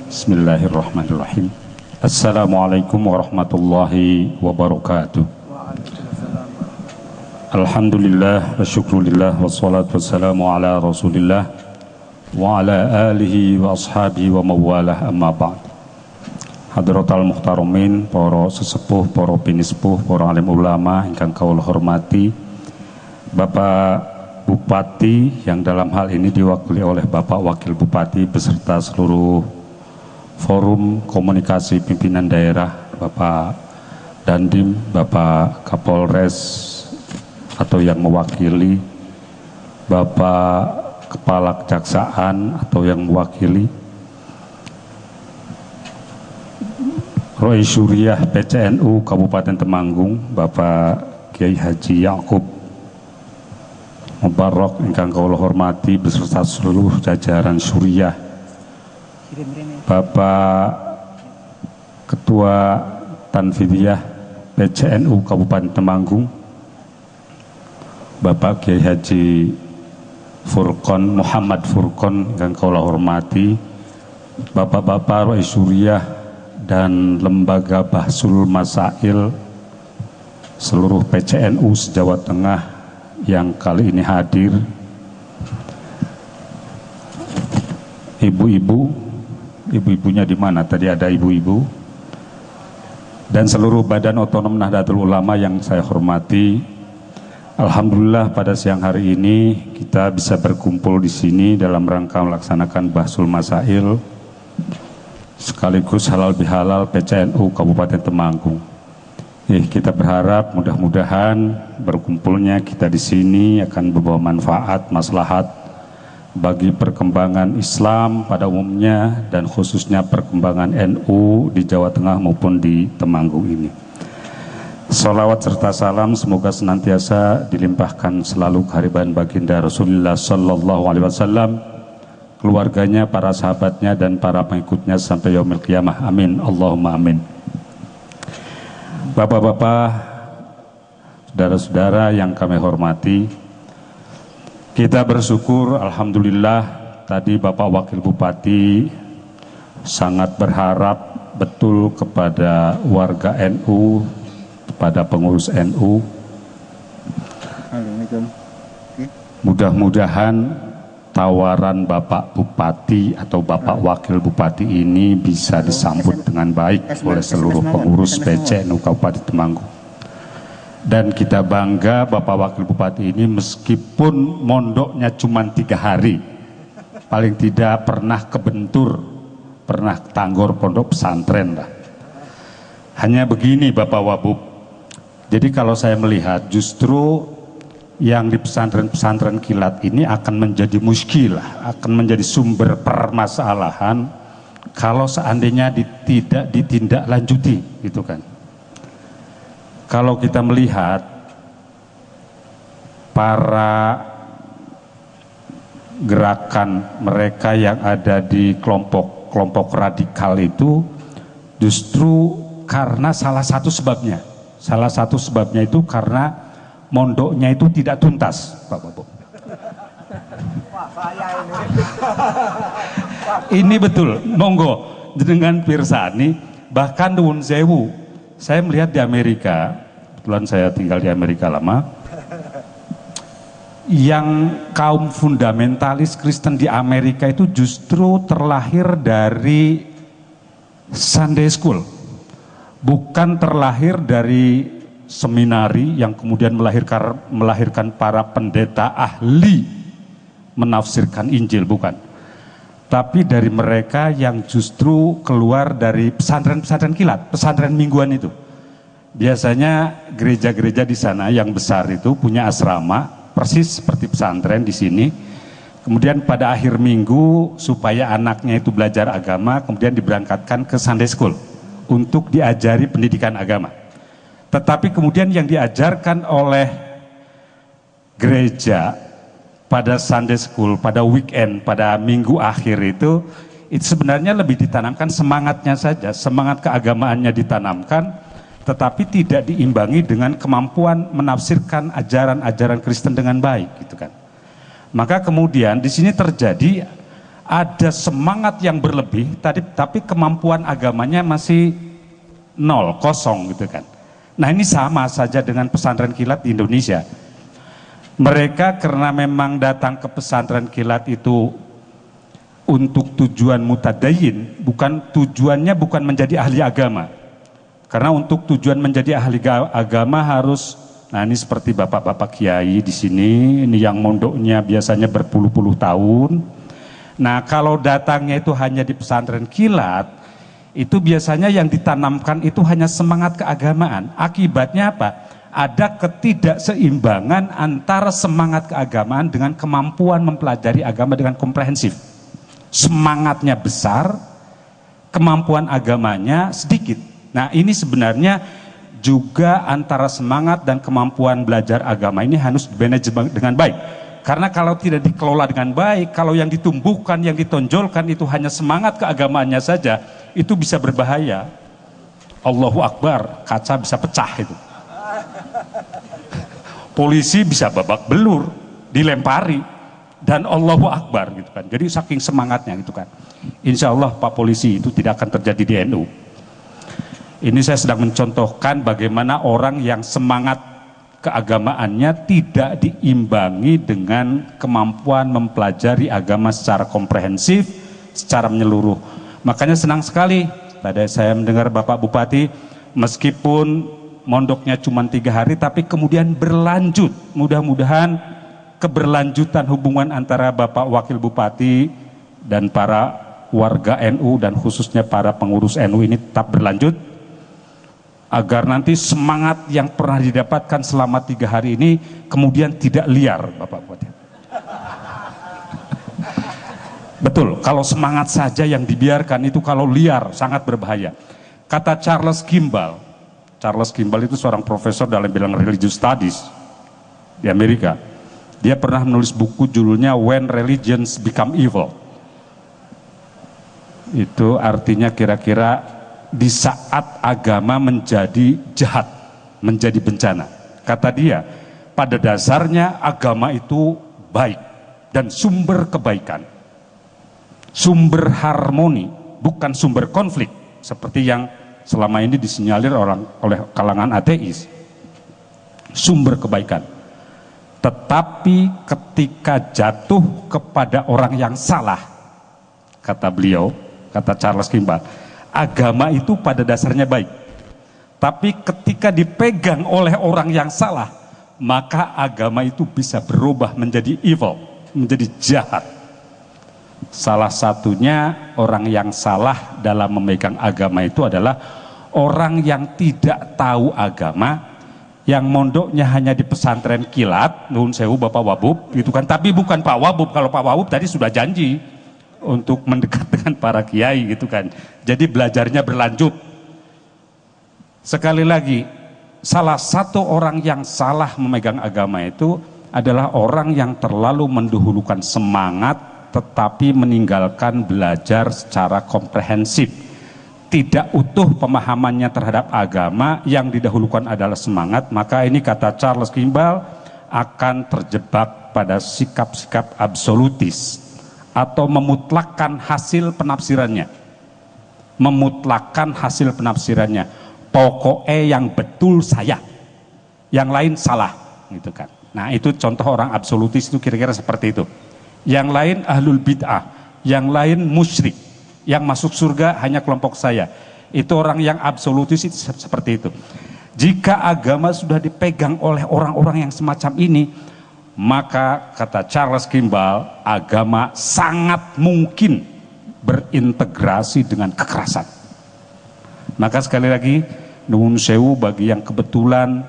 Bismillahirrahmanirrahim. Assalamualaikum warahmatullahi wabarakatuh. Alhamdulillah wa syukrulillah wassalatu wassalamu ala rasulillah wa ala alihi wa ashabihi wa mawalah, amma ba'd. Hadratal muhtaramin, para sesepuh, para pinispuh, para alim ulama ingkang kawula hormati, Bapak Bupati yang dalam hal ini diwakili oleh Bapak Wakil Bupati beserta seluruh forum komunikasi pimpinan daerah, Bapak Dandim, Bapak Kapolres atau yang mewakili, Bapak Kepala Kejaksaan atau yang mewakili, Roy Suriah PCNU Kabupaten Temanggung, Bapak Kiai Haji Yakub Mubarok ingkang kawula hormati beserta seluruh jajaran Suriah, Bapak Ketua Tanfidiyah PCNU Kabupaten Temanggung, Bapak Kiai Haji Furqon Muhammad Furqon ingkang kawula hormati, Bapak-bapak Roy Suriah dan Lembaga Bahsul Masail seluruh PCNU se-Jawa Tengah yang kali ini hadir, ibu-ibunya di mana? Tadi ada ibu-ibu, dan seluruh Badan Otonom Nahdlatul Ulama yang saya hormati. Alhamdulillah pada siang hari ini kita bisa berkumpul di sini dalam rangka melaksanakan Bahsul Masail sekaligus halal bihalal PCNU Kabupaten Temanggung. Kita berharap mudah-mudahan berkumpulnya kita di sini akan membawa manfaat, maslahat bagi perkembangan Islam pada umumnya dan khususnya perkembangan NU di Jawa Tengah maupun di Temanggung ini. Salawat serta salam semoga senantiasa dilimpahkan selalu kehadiran baginda Rasulullah Sallallahu Alaihi Wasallam, keluarganya, para sahabatnya dan para pengikutnya sampai yaumil qiyamah. Amin. Allahumma amin. Bapak-bapak, saudara-saudara yang kami hormati, kita bersyukur alhamdulillah tadi Bapak Wakil Bupati sangat berharap betul kepada warga NU, kepada pengurus NU. Mudah-mudahan tawaran Bapak Bupati atau Bapak Wakil Bupati ini bisa disambut dengan baik oleh seluruh pengurus PCNU Kabupaten Temanggung. Dan kita bangga Bapak Wakil Bupati ini meskipun mondoknya cuma 3 hari, paling tidak pernah kebentur, pernah tanggor pondok pesantren lah. Hanya begini Bapak Wabub, jadi kalau saya melihat justru yang di pesantren-pesantren kilat ini akan menjadi muskilah, akan menjadi sumber permasalahan kalau seandainya tidak ditindaklanjuti, gitu kan. Kalau kita melihat para gerakan mereka yang ada di kelompok radikal itu justru karena salah satu sebabnya itu karena mondoknya itu tidak tuntas, Pak Bapak. Ini betul, monggo dengan pirsani. Bahkan nuwun sewu, saya melihat di Amerika, kebetulan saya tinggal di Amerika lama, yang kaum fundamentalis Kristen di Amerika itu justru terlahir dari Sunday School, bukan terlahir dari seminari yang kemudian melahirkan para pendeta ahli menafsirkan Injil, bukan. Tapi dari mereka yang justru keluar dari pesantren-pesantren kilat, pesantren mingguan itu. Biasanya gereja-gereja di sana yang besar itu punya asrama, persis seperti pesantren di sini. Kemudian pada akhir minggu supaya anaknya itu belajar agama, kemudian diberangkatkan ke Sunday School untuk diajari pendidikan agama. Tetapi kemudian yang diajarkan oleh gereja pada Sunday School, pada weekend, pada minggu akhir itu sebenarnya lebih ditanamkan semangatnya saja, semangat keagamaannya ditanamkan, tetapi tidak diimbangi dengan kemampuan menafsirkan ajaran-ajaran Kristen dengan baik, gitu kan. Maka kemudian di sini terjadi ada semangat yang berlebih tapi kemampuan agamanya masih nol, kosong gitu kan. Nah ini sama saja dengan pesantren kilat di Indonesia. Mereka karena memang datang ke pesantren kilat itu untuk tujuan mutadayin, tujuannya bukan menjadi ahli agama. Karena untuk tujuan menjadi ahli agama harus, nah ini seperti bapak-bapak kiai di sini, ini yang mondoknya biasanya berpuluh-puluh tahun. Nah kalau datangnya itu hanya di pesantren kilat, itu biasanya yang ditanamkan itu hanya semangat keagamaan. Akibatnya apa? Ada ketidakseimbangan antara semangat keagamaan dengan kemampuan mempelajari agama dengan komprehensif. Semangatnya besar, kemampuan agamanya sedikit. Nah ini sebenarnya juga antara semangat dan kemampuan belajar agama ini harus dimanage dengan baik. Karena kalau tidak dikelola dengan baik, kalau yang ditumbuhkan, yang ditonjolkan itu hanya semangat keagamaannya saja, itu bisa berbahaya. Allahu Akbar, kaca bisa pecah itu. Polisi bisa babak belur, dilempari, dan Allahu Akbar gitu kan. Jadi saking semangatnya gitu kan. Insya Allah Pak Polisi itu tidak akan terjadi di NU. Ini saya sedang mencontohkan bagaimana orang yang semangat keagamaannya tidak diimbangi dengan kemampuan mempelajari agama secara komprehensif, secara menyeluruh. Makanya senang sekali tadi saya mendengar Bapak Bupati, meskipun mondoknya cuma 3 hari tapi kemudian berlanjut. Mudah-mudahan keberlanjutan hubungan antara Bapak Wakil Bupati dan para warga NU dan khususnya para pengurus NU ini tetap berlanjut, agar nanti semangat yang pernah didapatkan selama 3 hari ini kemudian tidak liar, Bapak Bupati. Betul, kalau semangat saja yang dibiarkan itu kalau liar sangat berbahaya. Kata Charles Kimball itu seorang profesor dalam bidang religious studies di Amerika. Dia pernah menulis buku judulnya When Religions Become Evil. Itu artinya kira-kira di saat agama menjadi jahat, menjadi bencana. Kata dia, pada dasarnya agama itu baik dan sumber kebaikan, sumber harmoni, bukan sumber konflik seperti yang selama ini disinyalir oleh kalangan ateis. Sumber kebaikan. Tetapi ketika jatuh kepada orang yang salah, kata beliau, kata Charles Kimball, agama itu pada dasarnya baik, tapi ketika dipegang oleh orang yang salah, maka agama itu bisa berubah menjadi evil, menjadi jahat. Salah satunya orang yang salah dalam memegang agama itu adalah orang yang tidak tahu agama, yang mondoknya hanya di pesantren kilat, nuhun sewu Bapak Wabub, gitu kan. Tapi bukan Pak Wabub, kalau Pak Wabub tadi sudah janji untuk mendekat dengan para kiai gitu kan. Jadi belajarnya berlanjut. Sekali lagi, salah satu orang yang salah memegang agama itu adalah orang yang terlalu mendahulukan semangat tetapi meninggalkan belajar secara komprehensif. Tidak utuh pemahamannya terhadap agama, yang didahulukan adalah semangat. Maka ini kata Charles Kimball akan terjebak pada sikap-sikap absolutis atau memutlakkan hasil penafsirannya. Memutlakkan hasil penafsirannya. Pokoknya yang betul saya, yang lain salah, gitu kan. Nah itu contoh orang absolutis itu kira-kira seperti itu. Yang lain ahlul bid'ah, yang lain musyrik, yang masuk surga hanya kelompok saya. Itu orang yang absolutis itu seperti itu. Jika agama sudah dipegang oleh orang-orang yang semacam ini, maka kata Charles Kimball, agama sangat mungkin berintegrasi dengan kekerasan. Maka sekali lagi, nuwun sewu bagi yang kebetulan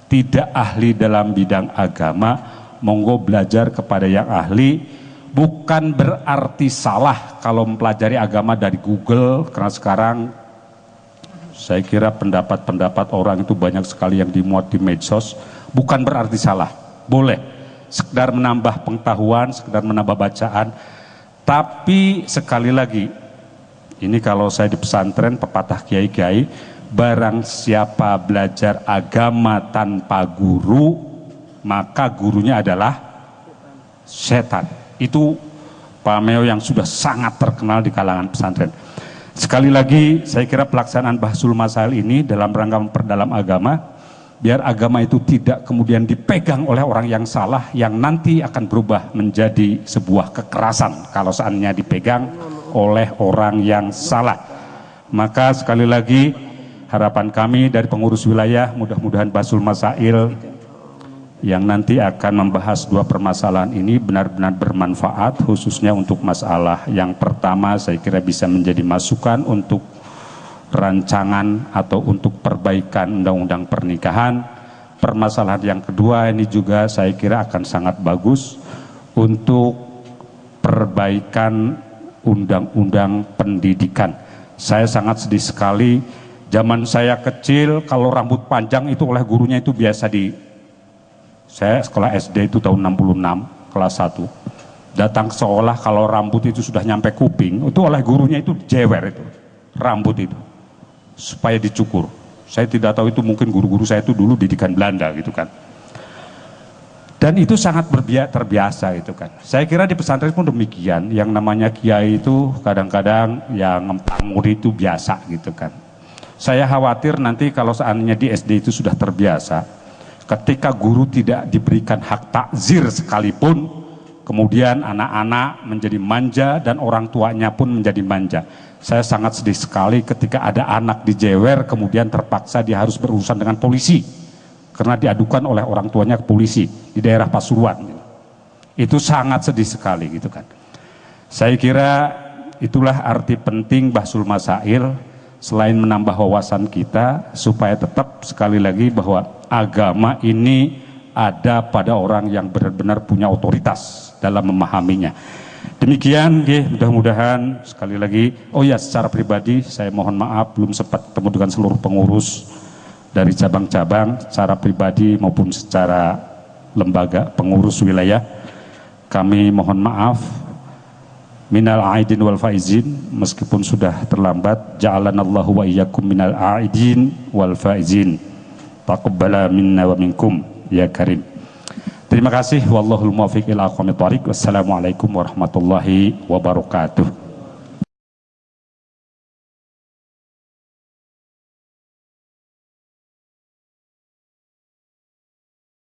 tidak ahli dalam bidang agama, monggo belajar kepada yang ahli. Bukan berarti salah kalau mempelajari agama dari Google, karena sekarang saya kira pendapat-pendapat orang itu banyak sekali yang dimuat di medsos. Bukan berarti salah, boleh sekedar menambah pengetahuan, sekedar menambah bacaan. Tapi sekali lagi, ini kalau saya di pesantren, pepatah kiai-kiai, barang siapa belajar agama tanpa guru, maka gurunya adalah setan. Itu Pak Meo yang sudah sangat terkenal di kalangan pesantren. Sekali lagi, saya kira pelaksanaan Bahsul Masail ini dalam rangka memperdalam agama, biar agama itu tidak kemudian dipegang oleh orang yang salah, yang nanti akan berubah menjadi sebuah kekerasan kalau seandainya dipegang oleh orang yang salah. Maka sekali lagi, harapan kami dari pengurus wilayah, mudah-mudahan Bahsul Masail yang nanti akan membahas dua permasalahan ini benar-benar bermanfaat, khususnya untuk masalah yang pertama saya kira bisa menjadi masukan untuk rancangan atau untuk perbaikan undang-undang pernikahan. Permasalahan yang kedua ini juga saya kira akan sangat bagus untuk perbaikan undang-undang pendidikan. Saya sangat sedih sekali, zaman saya kecil kalau rambut panjang itu oleh gurunya itu biasa saya sekolah SD itu tahun 66, kelas 1. Datang ke sekolah kalau rambut itu sudah nyampe kuping, itu oleh gurunya itu jewer itu, rambut itu, supaya dicukur. Saya tidak tahu itu mungkin guru-guru saya itu dulu didikan Belanda gitu kan. Dan itu sangat terbiasa gitu kan. Saya kira di pesantren pun demikian, yang namanya kiai itu kadang-kadang yang ngempang murid itu biasa gitu kan. Saya khawatir nanti kalau seandainya di SD itu sudah terbiasa, ketika guru tidak diberikan hak takzir sekalipun, kemudian anak-anak menjadi manja dan orang tuanya pun menjadi manja. Saya sangat sedih sekali ketika ada anak dijewer kemudian terpaksa dia harus berurusan dengan polisi karena diadukan oleh orang tuanya ke polisi di daerah Pasuruan. Itu sangat sedih sekali gitu kan. Saya kira itulah arti penting Bahsul Masail, selain menambah wawasan kita supaya tetap sekali lagi bahwa agama ini ada pada orang yang benar-benar punya otoritas dalam memahaminya. Demikian, mudah-mudahan sekali lagi. Oh ya, secara pribadi saya mohon maaf belum sempat ketemu dengan seluruh pengurus dari cabang-cabang, secara pribadi maupun secara lembaga pengurus wilayah. Kami mohon maaf. Minal aidin wal faizin, meskipun sudah terlambat. Ja'alanallahu wa iyyakum minal aidin wal faizin. Taqabbala minna wa minkum ya karim. Terima kasih, wallahul muwaffiq ila aqwamit thoriq. Wassalamualaikum warahmatullahi wabarakatuh.